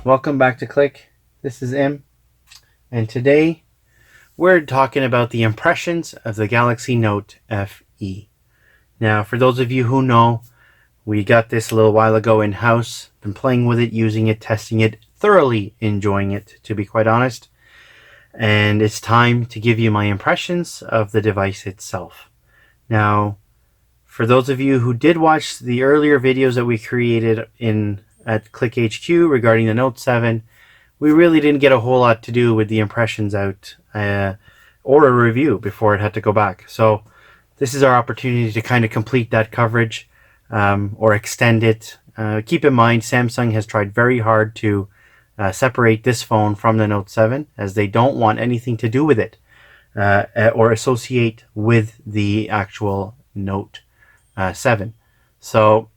welcome back to Click. This is Im, and today we're talking about the impressions of the Galaxy Note FE. Now, for those of you who know, we got this a little while ago in-house, been playing with it, using it, testing it, thoroughly enjoying it, to be quite honest. And it's time to give you my impressions of the device itself. Now, for those of you who did watch the earlier videos that we created at Click HQ regarding the Note 7, we really didn't get a whole lot to do with the impressions out or a review before it had to go back. So this is our opportunity to kind of complete that coverage or extend it. Keep in mind, Samsung has tried very hard to separate this phone from the Note 7, as they don't want anything to do with it or associate with the actual Note 7. So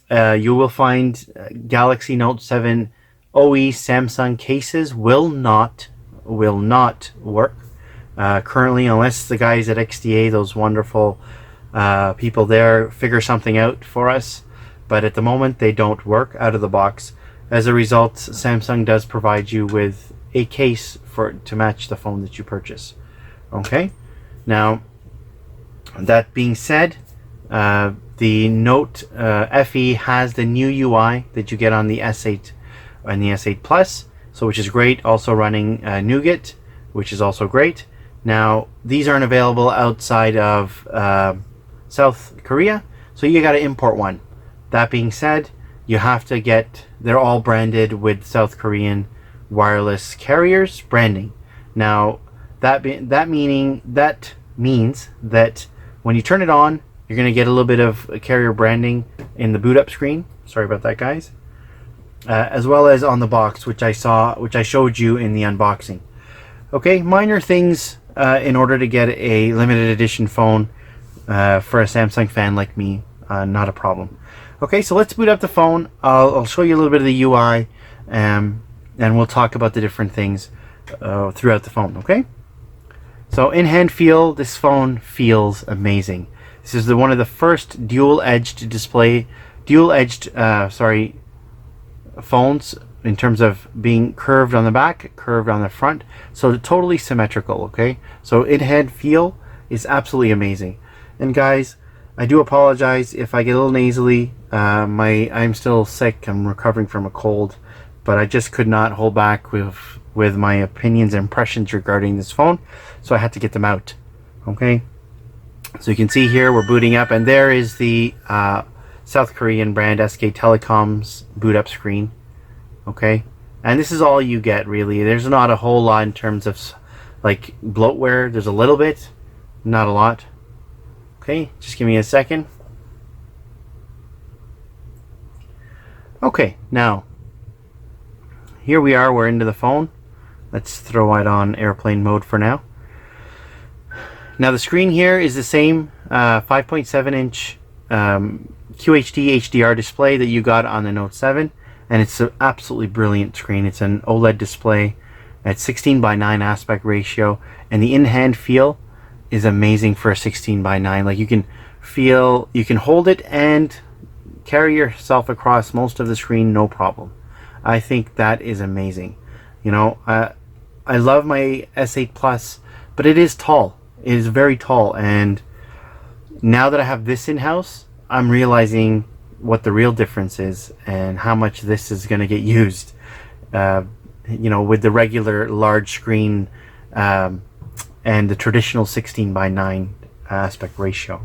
you will find Galaxy Note 7 OE Samsung cases will not work currently, unless the guys at XDA, those wonderful people there, figure something out for us. But at the moment, they don't work out of the box. As a result, Samsung does provide you with a case to match the phone that you purchase. Okay, now that being said, the Note FE has the new UI that you get on the S8 and the S8 Plus, so which is great. Also running Nougat, which is also great. Now, these aren't available outside of South Korea, so you got to import one. That being said, you have to get, they're all branded with South Korean wireless carriers branding. Now, that means that when you turn it on, you're going to get a little bit of carrier branding in the boot up screen. Sorry about that, guys. As well as on the box, which I showed you in the unboxing. Okay, minor things in order to get a limited edition phone for a Samsung fan like me, not a problem. Okay, so let's boot up the phone. I'll show you a little bit of the UI, and we'll talk about the different things throughout the phone. Okay, so in hand feel, this phone feels amazing. This is one of the first dual-edged phones in terms of being curved on the back, curved on the front, so totally symmetrical. Okay, so in-hand feel is absolutely amazing. And guys, I do apologize if I get a little nasally. I'm still sick. I'm recovering from a cold, but I just could not hold back with my opinions and impressions regarding this phone, so I had to get them out. Okay, so you can see here we're booting up, and there is the South Korean brand SK Telecom's boot up screen. Okay, and this is all you get, really. There's not a whole lot in terms of like bloatware. There's a little bit, not a lot. Okay, just give me a second. Okay, now here we are, we're into the phone. Let's throw it on airplane mode for now. Now the screen here is the same 5.7 inch QHD HDR display that you got on the Note 7, and it's an absolutely brilliant screen. It's an OLED display at 16:9 aspect ratio, and the in-hand feel is amazing for a 16:9. Like, you can hold it and carry yourself across most of the screen, no problem. I think that is amazing. You know, I love my S8 Plus, but it is tall. It is very tall, and now that I have this in-house, I'm realizing what the real difference is and how much this is going to get used. You know, with the regular large screen and the traditional 16:9 aspect ratio.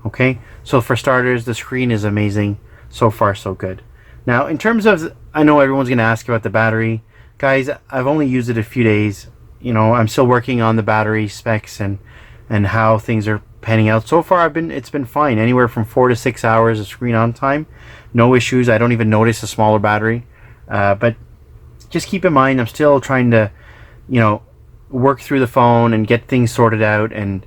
Okay, so for starters, the screen is amazing. So far, so good. Now, in terms of, I know everyone's going to ask about the battery. Guys, I've only used it a few days. You know, I'm still working on the battery specs and how things are panning out. So far, it's been fine. Anywhere from 4 to 6 hours of screen on time. No issues. I don't even notice a smaller battery. But just keep in mind, I'm still trying to, you know, work through the phone and get things sorted out and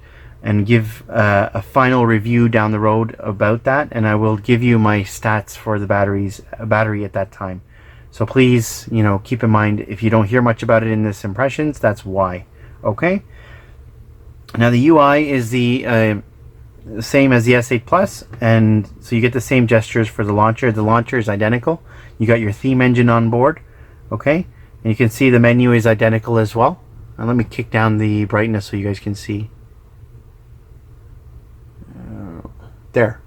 give a final review down the road about that, and I will give you my stats for the battery at that time. So please, you know, keep in mind, if you don't hear much about it in this impressions, that's why. Okay, now the UI is the same as the S8 Plus, and so you get the same gestures for the launcher. The launcher is identical. You got your theme engine on board. Okay, and you can see the menu is identical as well. And let me kick down the brightness so you guys can see. There.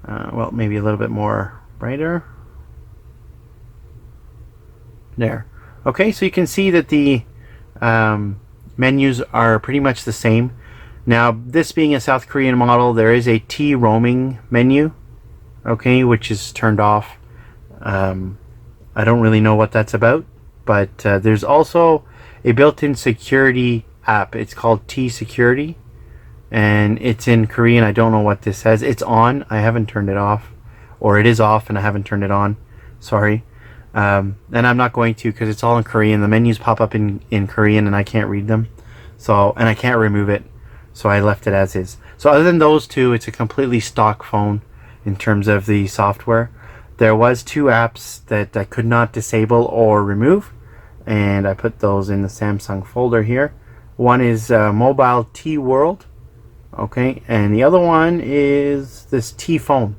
Well, maybe a little bit more brighter. There. Okay, so you can see that the menus are pretty much the same. Now, this being a South Korean model, there is a T roaming menu, okay, which is turned off. I don't really know what that's about, but there's also a built-in security app. It's called T Security, and it's in Korean. I don't know what this says. It's on. I haven't turned it off, or it is off and I haven't turned it on. Sorry. And I'm not going to, because it's all in Korean. The menus pop up in Korean and I can't read them, so, and I can't remove it, so I left it as is. So other than those two, it's a completely stock phone in terms of the software. There was 2 apps that I could not disable or remove, and I put those in the Samsung folder here. One is Mobile T World, okay, and the other one is this T Phone.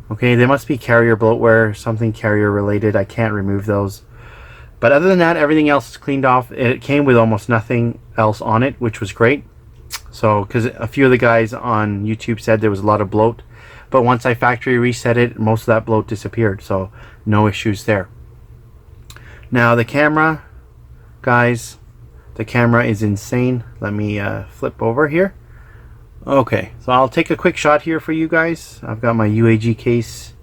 Okay, they must be carrier bloatware, something carrier related. I can't remove those. But other than that, everything else is cleaned off. It came with almost nothing else on it, which was great. So, because a few of the guys on YouTube said there was a lot of bloat. But once I factory reset it, most of that bloat disappeared. So, no issues there. Now, the camera, guys, the camera is insane. Let me flip over here. Okay, so I'll take a quick shot here for you guys. I've got my UAG case.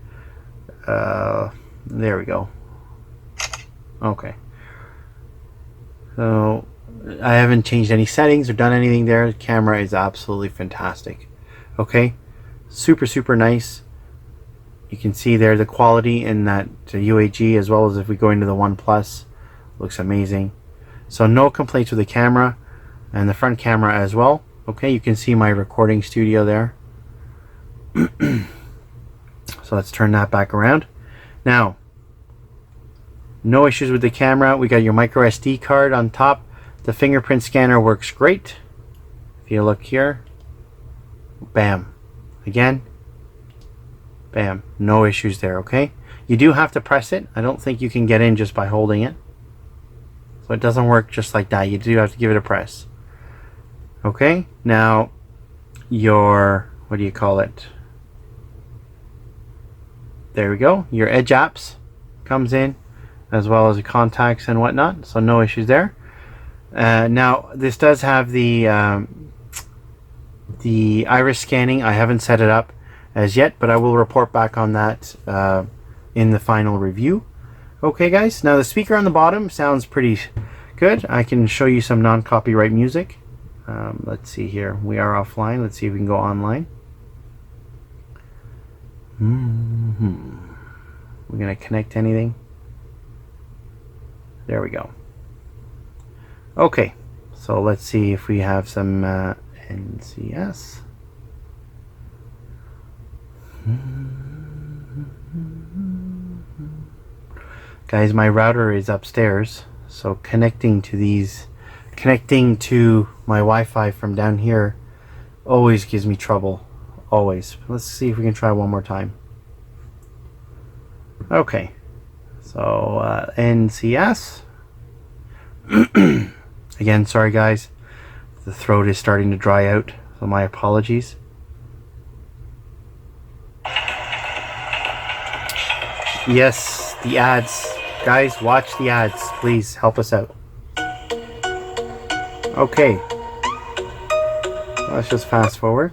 There we go. Okay. So I haven't changed any settings or done anything there. The camera is absolutely fantastic. Okay, super nice. You can see there the quality in that UAG, as well as if we go into the One Plus, looks amazing. So no complaints with the camera, and the front camera as well. Okay, you can see my recording studio there. So let's turn that back around. Now, no issues with the camera. We got your micro SD card on top. The fingerprint scanner works great. If you look here, bam. Again, bam. No issues there, okay? You do have to press it. I don't think you can get in just by holding it. So it doesn't work just like that. You do have to give it a press. Okay, now your, what do you call it? There we go. Your Edge apps comes in, as well as the contacts and whatnot. So no issues there. Now this does have the iris scanning. I haven't set it up as yet, but I will report back on that in the final review. Okay, guys. Now the speaker on the bottom sounds pretty good. I can show you some non-copyright music. Let's see here. We are offline. Let's see if we can go online. We're going to connect anything. There we go. Okay. So let's see if we have some NCS. Guys, my router is upstairs. So connecting to my Wi-Fi from down here always gives me trouble. Always. Let's see if we can try one more time. Okay. So NCS. Again, sorry guys. The throat is starting to dry out, so my apologies. Yes, the ads. Guys, watch the ads. Please help us out. Okay, let's just fast forward.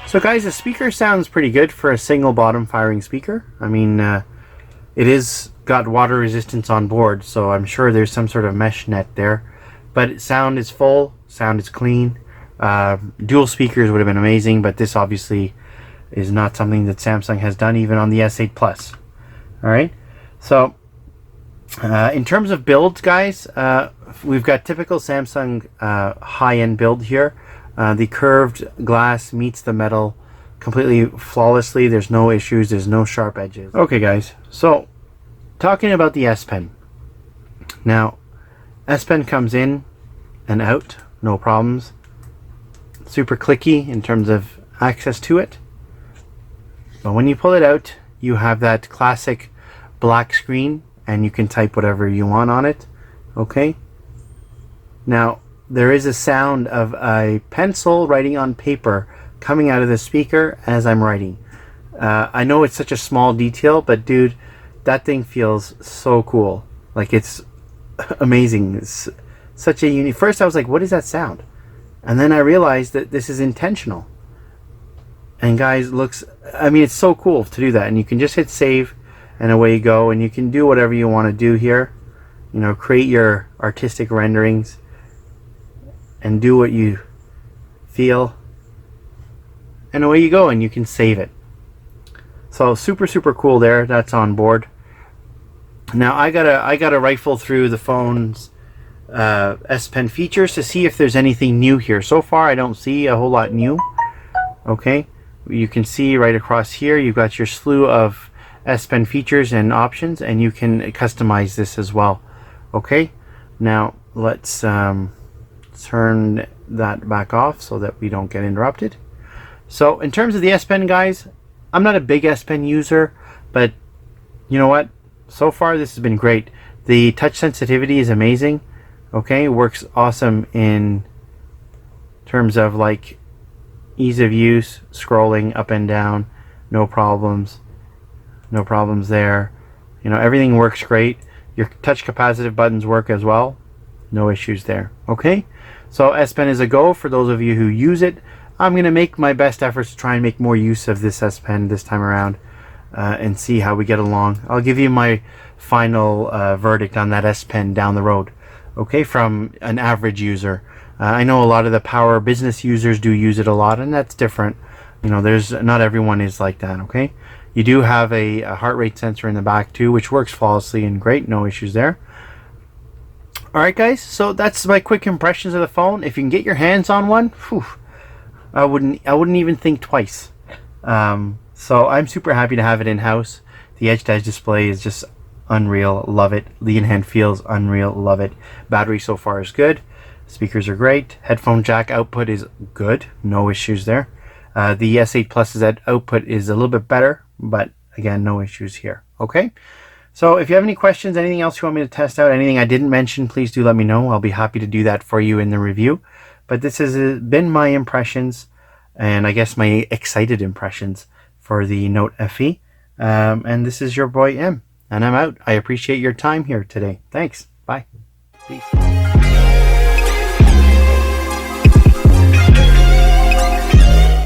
So guys, the speaker sounds pretty good for a single bottom firing speaker. I mean, it is got water resistance on board, so I'm sure there's some sort of mesh net there. But sound is full, sound is clean. Dual speakers would have been amazing, but this obviously is not something that Samsung has done even on the S8 Plus. Alright, so in terms of builds, guys, we've got typical Samsung high-end build here. The curved glass meets the metal completely flawlessly. There's no issues, there's no sharp edges. Okay guys, so talking about the S Pen. Now, S Pen comes in and out, no problems. Super clicky in terms of access to it. But when you pull it out, you have that classic black screen and you can type whatever you want on it. Okay. Now, there is a sound of a pencil writing on paper coming out of the speaker as I'm writing. I know it's such a small detail, but dude, that thing feels so cool. Like, it's amazing. It's such a unique. First I was like, what is that sound? And then I realized that this is intentional. And guys, I mean, it's so cool to do that. And you can just hit save and away you go. And you can do whatever you want to do here. You know, create your artistic renderings and do what you feel. And away you go, and you can save it. So super, super cool there. That's on board. Now I gotta rifle through the phone's S Pen features to see if there's anything new here. So far I don't see a whole lot new. Okay, you can see right across here you've got your slew of S Pen features and options, and you can customize this as well. Okay, now let's turn that back off so that we don't get interrupted. So in terms of the S Pen, guys, I'm not a big S Pen user, but you know what? So far this has been great. The touch sensitivity is amazing. Okay, it works awesome in terms of like ease of use, scrolling up and down, no problems. No problems there. You know, everything works great. Your touch capacitive buttons work as well. No issues there. Okay, so S Pen is a go for those of you who use it. I'm going to make my best efforts to try and make more use of this S Pen this time around and see how we get along. I'll give you my final verdict on that S Pen down the road. Okay, from an average user. I know a lot of the power business users do use it a lot, and that's different. You know, not everyone is like that. Okay, you do have a heart rate sensor in the back too, which works flawlessly and great. No issues there. Alright guys, so that's my quick impressions of the phone. If you can get your hands on one, whew, I wouldn't even think twice. So I'm super happy to have it in-house. The Edge Edge display is just unreal. Love it. The in-hand feels unreal. Love it. Battery so far is good. Speakers are great. Headphone jack output is good. No issues there. The S8 Plus's output is a little bit better, but again, no issues here. Okay. So if you have any questions, anything else you want me to test out, anything I didn't mention, please do let me know. I'll be happy to do that for you in the review. But this has been my impressions, and I guess my excited impressions for the Note FE. And this is your boy M, and I'm out. I appreciate your time here today. Thanks. Bye. Peace.